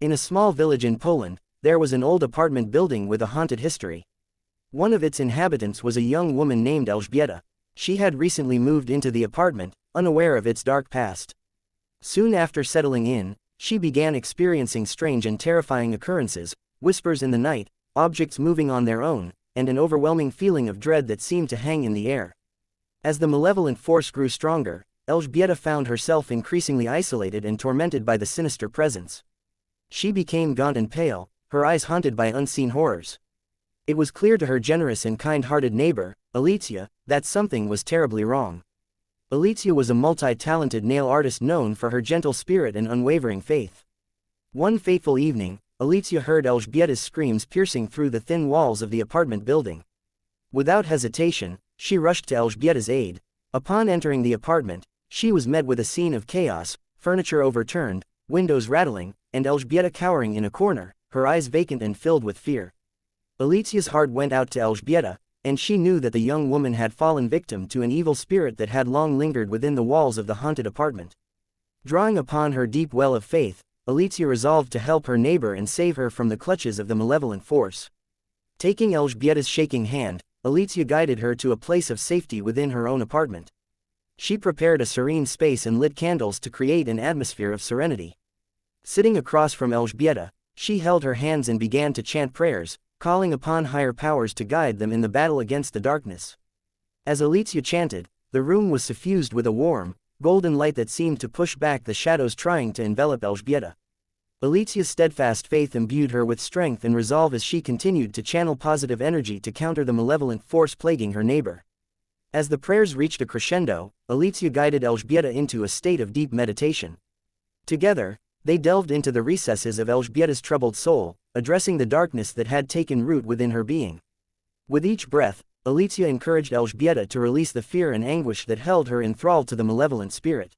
In a small village in Poland, there was an old apartment building with a haunted history. One of its inhabitants was a young woman named Elżbieta. She had recently moved into the apartment, unaware of its dark past. Soon after settling in, she began experiencing strange and terrifying occurrences, whispers in the night, objects moving on their own, and an overwhelming feeling of dread that seemed to hang in the air. As the malevolent force grew stronger, Elżbieta found herself increasingly isolated and tormented by the sinister presence. She became gaunt and pale, her eyes haunted by unseen horrors. It was clear to her generous and kind-hearted neighbor, Alicja, that something was terribly wrong. Alicja was a multi-talented nail artist known for her gentle spirit and unwavering faith. One fateful evening, Alicja heard Elżbieta's screams piercing through the thin walls of the apartment building. Without hesitation, she rushed to Elżbieta's aid. Upon entering the apartment, she was met with a scene of chaos, furniture overturned, windows rattling, and Elżbieta cowering in a corner, her eyes vacant and filled with fear. Alicja's heart went out to Elżbieta, and she knew that the young woman had fallen victim to an evil spirit that had long lingered within the walls of the haunted apartment. Drawing upon her deep well of faith, Alicja resolved to help her neighbor and save her from the clutches of the malevolent force. Taking Elżbieta's shaking hand, Alicja guided her to a place of safety within her own apartment. She prepared a serene space and lit candles to create an atmosphere of serenity. Sitting across from Elżbieta, she held her hands and began to chant prayers, calling upon higher powers to guide them in the battle against the darkness. As Alicja chanted, the room was suffused with a warm, golden light that seemed to push back the shadows trying to envelop Elżbieta. Alicja's steadfast faith imbued her with strength and resolve as she continued to channel positive energy to counter the malevolent force plaguing her neighbor. As the prayers reached a crescendo, Alicja guided Elżbieta into a state of deep meditation. Together, they delved into the recesses of Elżbieta's troubled soul, addressing the darkness that had taken root within her being. With each breath, Alicja encouraged Elżbieta to release the fear and anguish that held her enthralled to the malevolent spirit.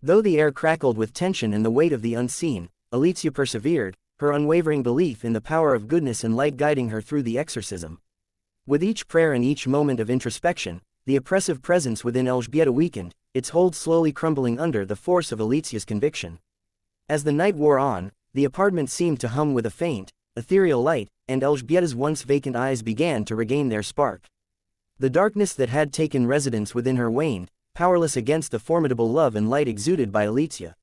Though the air crackled with tension and the weight of the unseen, Alicja persevered, her unwavering belief in the power of goodness and light guiding her through the exorcism. With each prayer and each moment of introspection, the oppressive presence within Elżbieta weakened, its hold slowly crumbling under the force of Alicja's conviction. As the night wore on, the apartment seemed to hum with a faint, ethereal light, and Elżbieta's once vacant eyes began to regain their spark. The darkness that had taken residence within her waned, powerless against the formidable love and light exuded by Alicja.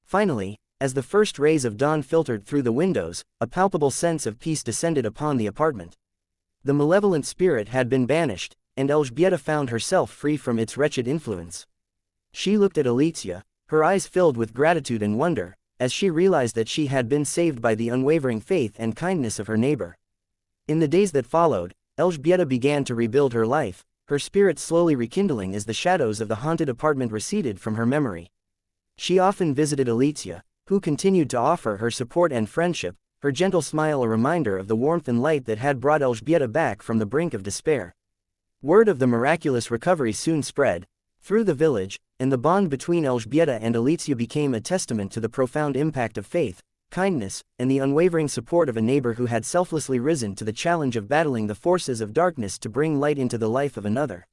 Finally, as the first rays of dawn filtered through the windows, a palpable sense of peace descended upon the apartment. The malevolent spirit had been banished, and Elżbieta found herself free from its wretched influence. She looked at Alicja, her eyes filled with gratitude and wonder, as she realized that she had been saved by the unwavering faith and kindness of her neighbor. In the days that followed, Elżbieta began to rebuild her life, her spirit slowly rekindling as the shadows of the haunted apartment receded from her memory. She often visited Alicja, who continued to offer her support and friendship, her gentle smile a reminder of the warmth and light that had brought Elżbieta back from the brink of despair. Word of the miraculous recovery soon spread through the village, and the bond between Elżbieta and Alicja became a testament to the profound impact of faith, kindness, and the unwavering support of a neighbor who had selflessly risen to the challenge of battling the forces of darkness to bring light into the life of another.